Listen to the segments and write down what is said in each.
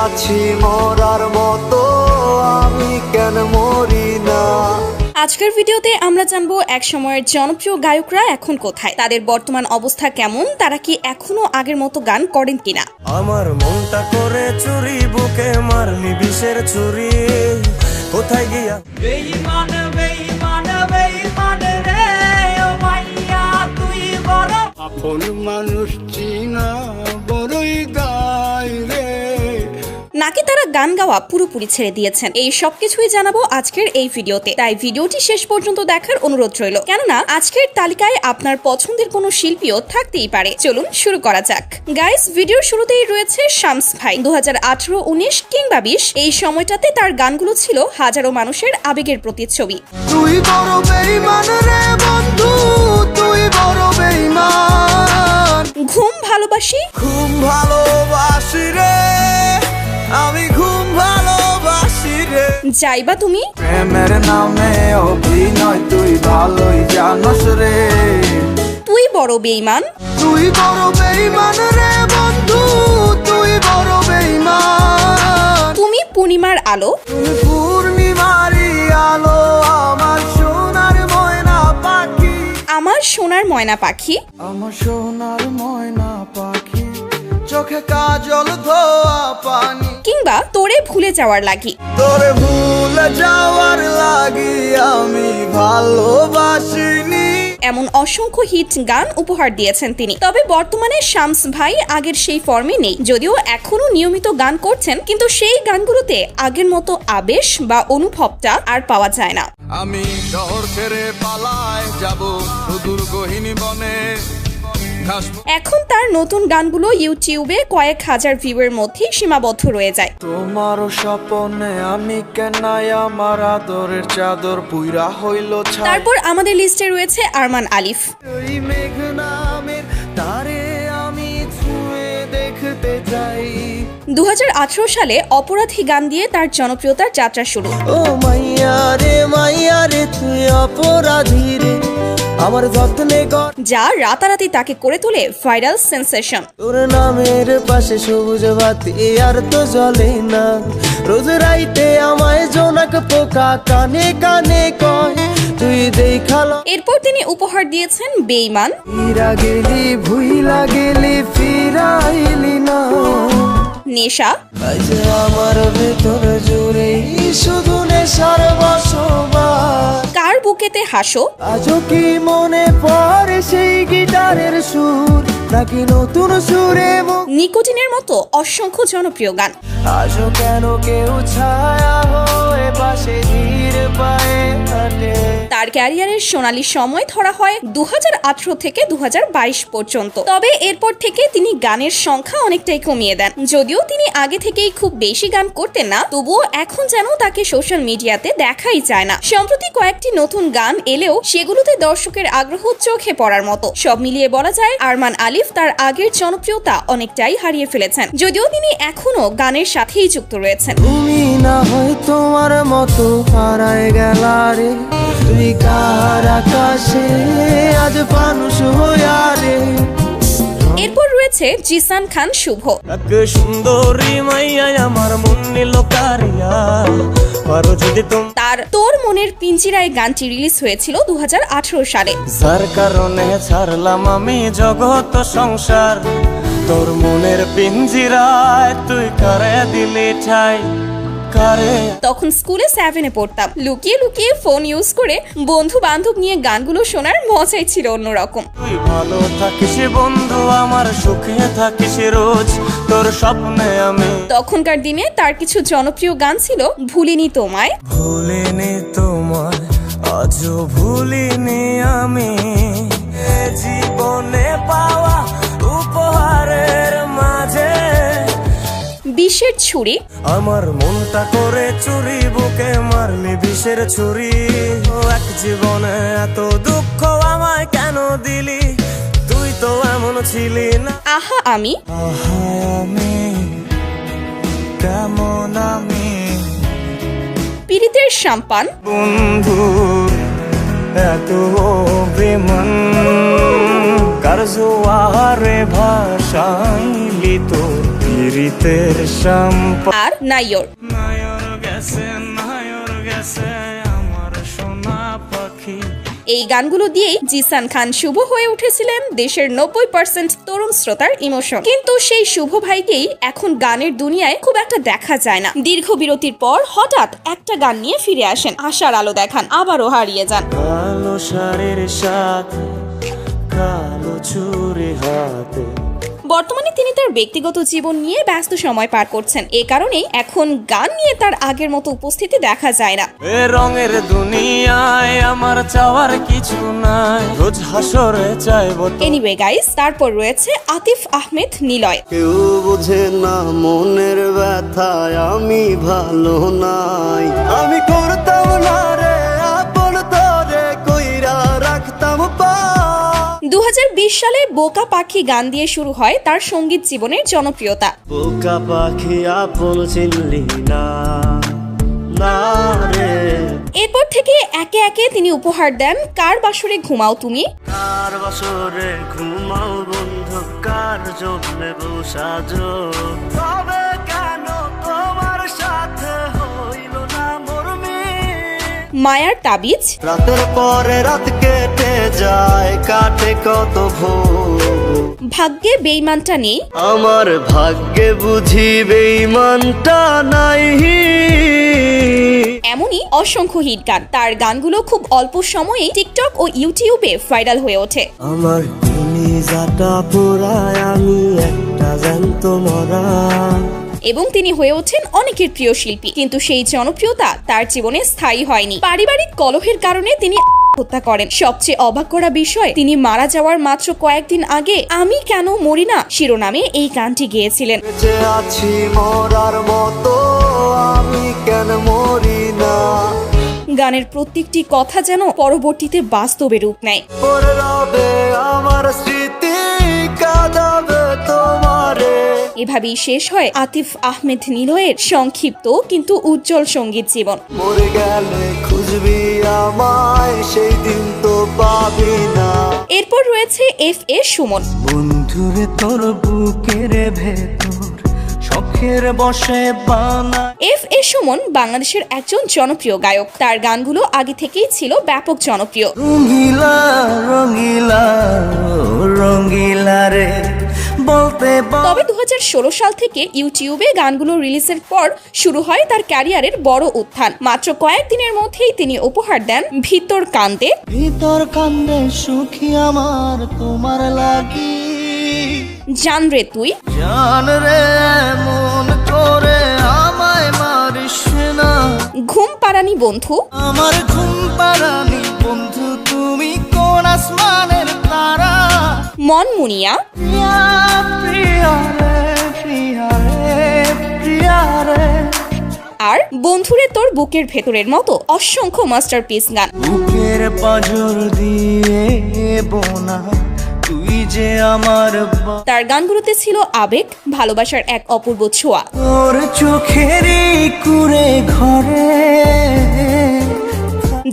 আছি মরার মতো, আমি কেন মরি না। আজকের ভিডিওতে আমরা জানবো এক সময়ের জনপ্রিয় গায়করা এখন কোথায়, তাদের বর্তমান অবস্থা কেমন, তারা কি এখনো আগের মতো গান করেন কিনা। আমার মনটা করে চুরি, বুকে মারলি বিষের ছুরি, কোথায় গিয়া বেঈমান বেঈমান বেঈমান রে ও মাইয়া তুই বড় আপন মানুষ চিনা বড়ই দায় রে। নাকি তারা গান গাওয়া পুরোপুরি ছেড়ে দিয়েছেন, এই সবকিছুই জানাবো আজকের এই ভিডিওতে, তাই ভিডিওটি শেষ পর্যন্ত দেখার অনুরোধ রইল। কেননা আজকের তালিকায় আপনার পছন্দের কোনো শিল্পীও থাকতেই পারে। চলুন শুরু করা যাক। গাইস, ভিডিওর শুরুতেই রয়েছে শামস ভাই। 2018, 19 কিংবা 20 এই সময়টাতে তার গানগুলো ছিল হাজারো মানুষের আবেগের প্রতিচ্ছবি। তুই বড় বেঈমান রে বন্ধু, তুই বড় বেঈমান। ঘুম ভালোবাসি, ঘুম ভালোবাসি রে, আমি ঘুম ভালোবাসি রে। যাইবা তুমি, প্রেমের নামে অভিনয় তুই ভালোই জানোস রে। তুই বড় বেঈমান, তুই বড় বেঈমান রে বন্ধু, তুই বড় বেঈমান। তুমি পূর্ণিমার আলো, তুমি পূর্ণিমারি আলো, আমার সোনার ময়না পাখি, আমার সোনার ময়না পাখি, আমার সোনার ময়না পাখি, চোখে কাজল ধোয়া পানি, কিংবা তোরে ভুলে যাওয়ার লাগি। তোরে ভুলে যাওয়ার লাগি আমি ভালোবাসিনি। এমন অসংখ্য হিট গান উপহার দিয়েছেন তিনি। তবে বর্তমানে শামস ভাই আগের সেই ফর্মে নেই, যদিও এখনো নিয়মিত গান করছেন, কিন্তু সেই গানগুলোতে আগের মতো আবেশ বা অনুভবটা আর পাওয়া যায় না। আমি শহর ছেড়ে পালায় যাব সুদূর গহীন বনে। এখন তার নতুন গানগুলো ইউটিউবে কয়েক হাজার ভিউয়ের মধ্যেই সীমাবদ্ধ রয়ে যায়। তোমারও স্বপ্নে আমি কেনাই, আমার আদরের চাদর পুইরা হইল ছাই। তারপর আমাদের লিস্টে রয়েছে আরমান আলিফ। ওই মেঘ নামের তারে আমি ছুঁয়ে দেখতে চাই। 2018 সালে অপরাধী গান দিয়ে তার জনপ্রিয়তার যাত্রা শুরু। ও মাইয়া রে তুই অপরাধী রে, আমার যত্নে কর। যা রাতারাতি তাকে করে তোলে ভাইরাল সেন্সেশন। তোর নামের পাশে সবুজ বাতি আর তো জ্বলে না, রোজ রাইতে আমায় জোনাক পোকা কানে কানে কয় তুই দেখালো। এরপর তিনি উপহার দিয়েছেন বেঈমান, ফিরা গেলি ভুইলা গেলি ফিরাইলি না, নেশা, আজ আমার ভেতর জুড়ে শুধু নেশার বসবাস। কার বুকেতে হাসো, আজও কি মনে পড়ে সেই গিটারের সুর, নাকি নতুন সুরে নিকোটিনের মতো অসংখ্য জনপ্রিয় গান। আজও কেন কেউ ছায়া হয়ে পাশে ধীর পায়ে হাঁটে। তার ক্যারিয়ারের সোনালী সময় ধরা হয় 2018 থেকে 2022 পর্যন্ত। তবে এরপর থেকে তিনি গানের সংখ্যা অনেকটাই কমিয়ে দেন। যদিও তিনি আগে থেকেই খুব বেশি গান করতেন না, তবুও এখন যেন তাকে সোশ্যাল মিডিয়াতে দেখাই যায় না। সম্প্রতি কয়েকটি নতুন গান এলেও সেগুলোতে দর্শকের আগ্রহ চোখে পড়ার মতো। সব মিলিয়ে বলা যায় আরমান আলিফ তার আগের জনপ্রিয়তা অনেকটাই হারিয়ে ফেলেছেন, যদিও তিনি এখনো গানের সাথেই যুক্ত রয়েছেন। তুমি না হয় তোমার মতো হারায় গেলা রে, তুই কার আকাশে আজ মানুষ হইয়া রে। এরপর রয়েছে জিসান খান শুভ। এক সুন্দরী মাইয়া আমার মন নিল কারিয়া, পারো যদি তুমি। তার তোর মনের পিঞ্জিরায় গানটি রিলিজ হয়েছিল 2018 সালে। যার কারণে ছাড়লাম আমি জগৎ সংসার, তোর মনের পিঞ্জিরায় তুই কারে দিলি ঠাই। তখন স্কুলে 7-এ পড়তাম। লুকিয়ে লুকিয়ে ফোন ইউজ করে বন্ধু বান্ধব নিয়ে গানগুলো শোনার মজাই ছিল অন্যরকম। তুই ভালো থাকিস বন্ধু, আমার সুখে থাকিস রোজ, তোর স্বপ্নে আমি। তখনকার দিনে তার কিছু জনপ্রিয় গান ছিল ভুলিনি তোমায়, ভুলিনি তোমায়, আজও ভুলিনি আমি, জীবনে পাওয়া উপহারের মাঝে বিষের ছুরি, আমার মনটা করে চুরি, বুকে মারলি বিষের ছুরি। ও এক জীবনে এত দুঃখ আমায় কেন দিলি, তুই তো এমন ছিলি না। আহা আমি, আহা আমি কেমন আমি, পীড়িতের সাম্পান, বন্ধু এত বেমান, কার জোয়ারে ভাসাইলি তোর পিরিতের সম্পদ আর নাইয়র। নায়র গেছে আমার সোনা পাখি। এই গানগুলো দিয়েই জিসান খান শুভ হয়ে উঠেছিলেন দেশের 90% তরুণ শ্রোতার ইমোশন। কিন্তু সেই শুভ ভাইকেই এখন গানের দুনিয়ায় খুব একটা দেখা যায় না। দীর্ঘ বিরতির পর হঠাৎ একটা গান নিয়ে ফিরে আসেন, আশার আলো দেখান, আবারও হারিয়ে যান। কালো শাড়ির সাথে কালো চুড়ি হাতে। বর্তমানে তিনি তার ব্যক্তিগত জীবন নিয়ে ব্যস্ত সময় পার করছেন। এ কারণেই এখন গান নিয়ে তার আগের মতো উপস্থিতি দেখা যায় না। এ রঙের দুনিয়ায় আমার চাওয়ার কিছু নাই, রোজ হাসরে চাইবো তো। এনিওয়ে গাইস, তারপর রয়েছে আতিফ আহমেদ নিলয়। কেউ বোঝে না মনের ব্যথায় আমি ভালো নাই, আমি করতাম না রে আপন তোরে কইরা রাখতাম পা। 2020 সালে বোকা পাখি গান দিয়ে শুরু হয় তার সঙ্গীত জীবনের জনপ্রিয়তা। বোকা পাখি আপন চিনলি না না রে। এরপর থেকে একে একে তিনি উপহার দেন কার বাসরে ঘুমাও তুমি, কার বাসরে ঘুমাও বন্ধু, কার জন্যে বসাজো, তবে কেন তোমার সাথে হইল না মোর মিল। মায়ার তাবিজ, রাতের পরে রাত কেটে যায় কাটে কত ভোর, ভাগ্যে বেইমানটা নেই, আমার ভাগ্যে বুঝি বেইমানটা নাই। এমনই অসংখ্য হিট গান। তার গানগুলো খুব অল্প সময়ে টিকটক ও ইউটিউবে ভাইরাল হয়ে ওঠে। আমার কলিজাটা পোড়ায় আমি একটা জ্যান্ত মরা। এবং তিনি হয়ে ওঠেন অনেকের প্রিয় শিল্পী। কিন্তু সেই জনপ্রিয়তা তার জীবনে স্থায়ী হয়নি। পারিবারিক কলহের কারণে তিনি হত্যা করেন। সবচেয়ে অবাক করা বিষয়, তিনি মারা যাওয়ার মাত্র কয়েকদিন আগে আমি কেন মরি না শিরোনামে এই গানটি গেয়েছিলেন। বেঁচে আছি মরার মতো, আমি কেন মরি না। গানের প্রত্যেকটি কথা যেন পরবর্তীতে বাস্তবে রূপ নেয়। পরে রবে আমার স্মৃতি, কাঁদাবে তোমারে। এভাবেই শেষ হয় আতিফ আহমেদ নিলয়ের সংক্ষিপ্ত কিন্তু উজ্জ্বল সঙ্গীত জীবন। মরে গেলে খুঁজবি আমায়, সেই দিন তো পাবি না। এরপর রয়েছে FA সুমন। বন্ধুরে তোর বুকের ভেতর শখের বসে বানা। FA সুমন বাংলাদেশের একজন জনপ্রিয় গায়ক। তার গানগুলো আগে থেকেই ছিল ব্যাপক জনপ্রিয়। রঙিলা রঙিলা রঙিলা রে বলতে তবে 2016 সাল থেকে ইউটিউবে গানগুলো রিলিজের পর শুরু হয় তার ক্যারিয়ারের বড় উত্থান। মাত্র কয়েকদিনের মধ্যেই তিনি উপহার দেন ভিতর কান্দে, ভিতর কান্দে সুখী আমার তোমার লাগি, জান রে তুই, জান রে মন করে আমায় মারিস না, ঘুম পাড়ানি বন্ধু, আমার ঘুম পাড়ানি বন্ধু তুমি কোন আসমানের তারা, মন মুনিয়া, প্রিয়া প্রিয়া রে প্রিয়া রে প্রিয়া রে। আর বন্ধুরে তোর বুকের ভেতরের মতো অসংখ্য মাস্টারপিস গান। বুকের পাঁজর দিয়ে বোনা তুই যে আমার তার গানগুলোতে ছিল আবেগ, ভালোবাসার এক অপূর্ব ছোঁয়া। তোর চোখেরই কুড়ে ঘরে,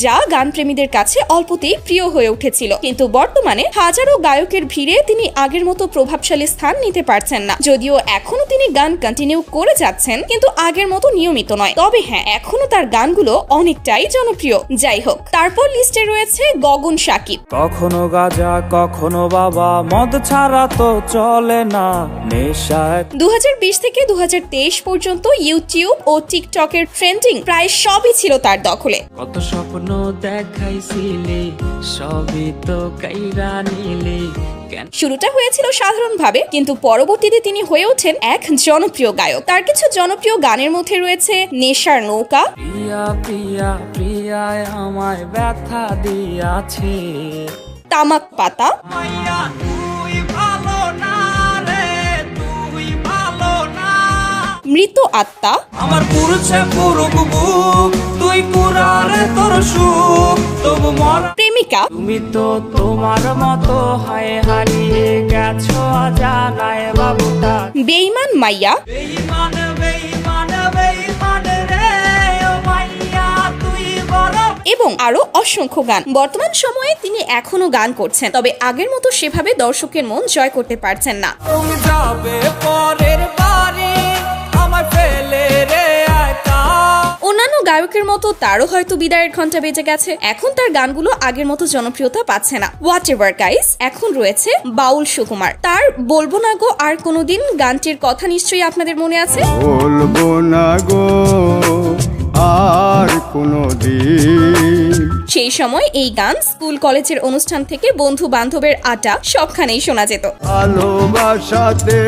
যা গানপ্রেমীদের কাছে অল্পতেই প্রিয় হয়ে উঠেছিল। কিন্তু বর্তমানে হাজারো গায়কের ভিড়ে তিনি আগের মতো প্রভাবশালী স্থান নিতে পারছেন না। যদিও এখনো তিনি গান কন্টিনিউ করে যাচ্ছেন, কিন্তু আগের মতো নিয়মিত নয়। তবে হ্যাঁ, এখনো তার গানগুলো অনেকটাই জনপ্রিয়। যাই হোক, তারপর লিস্টে রয়েছে গগন সাকিব। কখনো গাজা কখনো বাবা, মদ ছাড়া তো চলে না নেশায়। 2020 থেকে 2023 পর্যন্ত ইউটিউব ও টিকটকের ট্রেন্ডিং প্রায় সবই ছিল তার দখলে। কত স্বপ্ন দেখাইছিলে সবই তো কাইরা নিলে। শুরুটা হয়েছিল সাধারণভাবে, কিন্তু পরবর্তীতে তিনি হয়ে ওঠেন এক জনপ্রিয় গায়ক। তার কিছু জনপ্রিয় গানের মধ্যে রয়েছে নেশার নৌকা, প্রিয়া প্রিয়া প্রিয়ায় আমায় ব্যথা দিয়াছে, তামাক পাতা, মৃত আত্মা, আমার পুরুষে পুরুক বুক, তুই কুরারে তোর সুখ তবু মর, প্রেমিকা, তুমি তো তোমার মতো হায় হারিয়ে গেছো জানায় বাবুটা, বেঈমান মাইয়া, বেঈমান বেঈমান বেঈমান রে ও মাইয়া তুই বড়। এবং আরো অসংখ্য গান। বর্তমান সময়ে তিনি এখনো গান করছেন, তবে আগের মতো সেভাবে দর্শকের মন জয় করতে পারছেন না। তুমি যাবে পরের বাড়ি গায়কের মতো তারও হয়তো বিদায়ের ঘন্টা বেজে গেছে। এখন তার গানগুলো আগের মতো জনপ্রিয়তা পাচ্ছে না। হোয়াট এভার গাইস, এখন রয়েছে বাউল সুকুমার। তার বলবো না গো আর কোনোদিন গানটির কথা নিশ্চয়ই আপনাদের মনে আছে। বলবো না গো আর কোনোদিন। সেই সময় এই গান স্কুল কলেজের অনুষ্ঠান থেকে বন্ধু বান্ধবের আড্ডা সবখানেই শোনা যেত। ভালোবাসাতে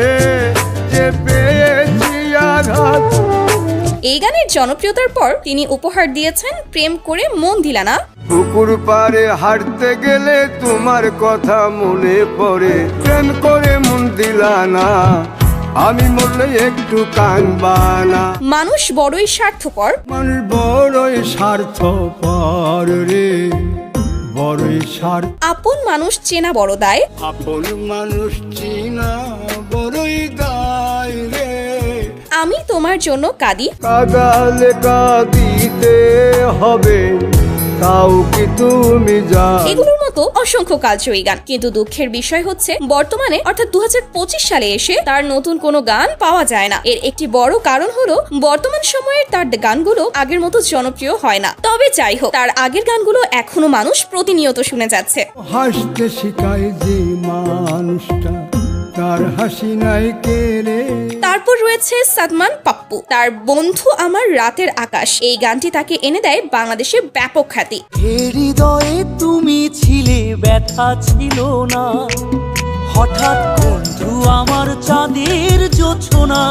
যে পেয়েছি আঘাত। এই গানের জনপ্রিয়তার পর তিনি উপহার দিয়েছেন প্রেম করে মন দিলা না। পুকুর পাড়ে হাঁটতে গেলে তোমার কথা মনে পড়ে, প্রেম করে মন দিলা না, আমি মরলে একটু কানবা না। মানুষ বড়ই স্বার্থপর, মানুষ বড়ই স্বার্থপর রে, বড়ই স্বার্থ। আপন মানুষ চেনা বড় দায়, আপন মানুষ চিনা বড়ই দায় রে। আমি তোমার জন্য কাঁদি, কাদালে কাঁদিতে হবে, তাও কি তুমি জানো। এগুলোর মতো অসংখ্য কালজয়ী গান। কিন্তু দুঃখের বিষয় হচ্ছে বর্তমানে অর্থাৎ 2025 সালে এসে তার নতুন কোনো গান পাওয়া যায় না। এর একটি বড় কারণ হলো বর্তমান সময়ের তার গানগুলো আগের মতো জনপ্রিয় হয় না। তবে যাই হোক, তার আগের গানগুলো এখনো মানুষ প্রতিনিয়ত শুনে যাচ্ছে। হাসতে শিখায় যে মানুষটা, তার হাসি নাই কেড়ে। তারপর রয়েছে সাদমান পাপ্পু। তার বন্ধু আমার রাতের আকাশ, এই গানটি তাকে এনে দেয় বাংলাদেশে ব্যাপক খ্যাতি। হৃদয়ে তুমি ছিলে, ব্যথা ছিল না, হঠাৎ বন্ধু আমার চাঁদের জোছনা।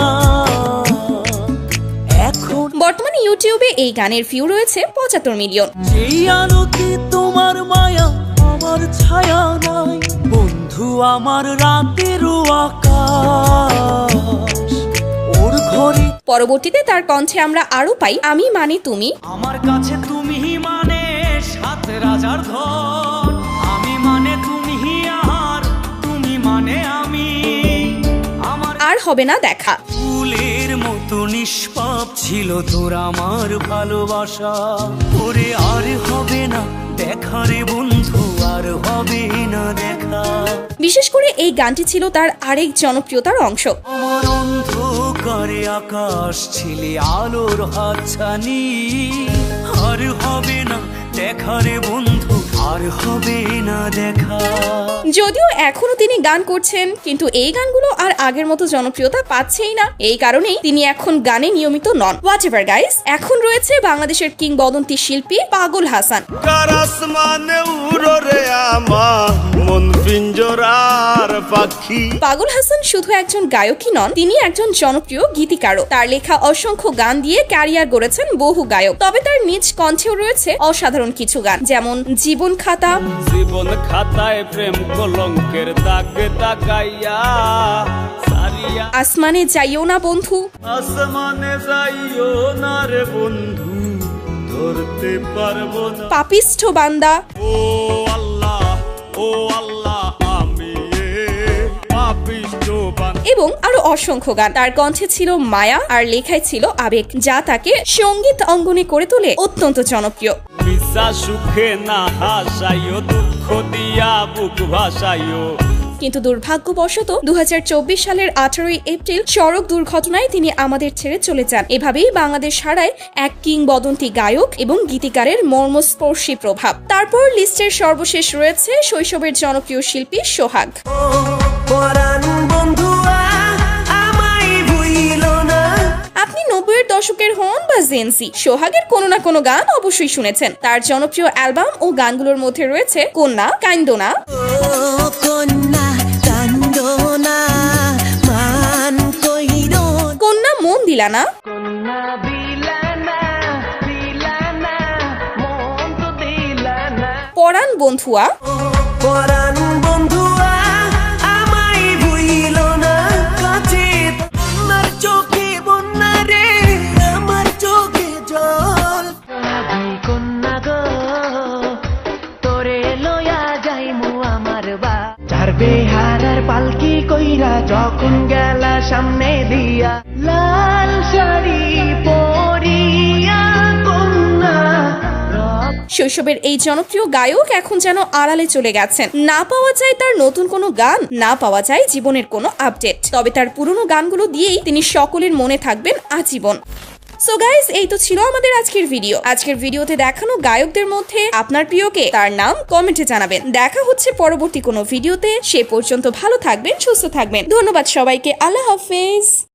এখন বর্তমানে ইউটিউবে এই গানের ভিউ রয়েছে 75 মিলিয়ন। যেই আলোতে তোমার মায়া, আমার ছায়া নাই, বন্ধু আমার রাতের আকাশ, ওর ঘরে। পরবর্তীতে তার কণ্ঠে আমরা আরো পাই আমি মানে তুমি। আমার কাছে তুমি মানে সাত রাজার ধন, আমি মানে তুমি আর তুমি মানে আমি। আমার আর হবে না দেখা। ফুলের মতো নিষ্পাপ ছিল তোর আমার ভালোবাসা, ওরে আর হবে না দেখা রে বন্ধু, আর হবে না দেখা। বিশেষ করে এই গানটি ছিল তার আরেক জনপ্রিয়তার অংশ। আমার অন্ধকারে আকাশ ছিলে আলোর হাতছানি, আর হবে না দেখা রে বন্ধু, আর হবে না দেখা। যদিও এখনো তিনি গান করছেন, কিন্তু এই গানগুলো আর আগের মতো জনপ্রিয়তা পাচ্ছেই না। এই কারণেই তিনি এখন গানে নিয়মিত নন। হোয়াট এভার গাইস, এখন রয়েছে বাংলাদেশের কিংবদন্তি শিল্পী পাগল হাসান। পাগল হাসান শুধু একজন গায়কই নন, তিনি একজন জনপ্রিয় গীতিকারও। তার লেখা অসংখ্য গান দিয়ে ক্যারিয়ার গড়েছেন বহু গায়ক। তবে তার নিজ কণ্ঠেও রয়েছে অসাধারণ কিছু গান, যেমন জীবন খাতা, জীবন খাতায় প্রেম কলঙ্কের দাগ দাগাইয়া সারিয়া, আসমানে যাইও না বন্ধু, আসমানে যাইও না রে বন্ধু, ধরতে পারবো না, পাপিষ্ঠ বান্দা, ও আল্লাহ আমি পাপিষ্ঠ বান্দা। এবং আরো অসংখ্য গান। তার কণ্ঠে ছিল মায়া আর লেখায় ছিল আবেগ, যা তাকে সঙ্গীত অঙ্গনে করে তোলে অত্যন্ত জনপ্রিয়। মিশা সুখে না হাসাইও, দুঃখ দিয়া বুক ভাসাইও। কিন্তু দুর্ভাগ্যবশত 2024 সালের 18 এপ্রিল সড়ক দুর্ঘটনায় তিনি আমাদের ছেড়ে চলে যান। এভাবেই বাংলাদেশ হারায় এক কিংবদন্তি গায়ক এবং গীতিকারের মর্মস্পর্শী প্রভাব। তারপর লিস্টের সর্বশেষ রয়েছে শৈশবের জনপ্রিয় শিল্পী সোহাগ। আপনি 90-এর দশকের হন বা জেনসি, সোহাগের কোনো না কোনো গান অবশ্যই শুনেছেন। তার জনপ্রিয় অ্যালবাম ও গানগুলোর মধ্যে রয়েছে কন্যা, কাইন্দোনা, কন্যা মন দিলানা, পরাণ বন্ধুয়া, বেহারার পালকি কইরা যখন গেলা সামনে দিয়া, লাল শাড়ি পরিয়া কন্যা। শৈশবের এই জনপ্রিয় গায়ক এখন যেন আড়ালে চলে গেছেন। না পাওয়া যায় তার নতুন কোনো গান, না পাওয়া যায় জীবনের কোনো আপডেট। তবে তার পুরনো গানগুলো দিয়েই তিনি সকলের মনে থাকবেন আজীবন। সো গাইস, এই তো ছিল আমাদের আজকের ভিডিও। আজকের ভিডিওতে দেখানো গায়কদের মধ্যে আপনার প্রিয় কে, তার নাম কমেন্টে জানাবেন। দেখা হচ্ছে পরবর্তী কোনো ভিডিওতে। সে পর্যন্ত ভালো থাকবেন, সুস্থ থাকবেন। ধন্যবাদ সবাইকে। আল্লাহ হাফেজ।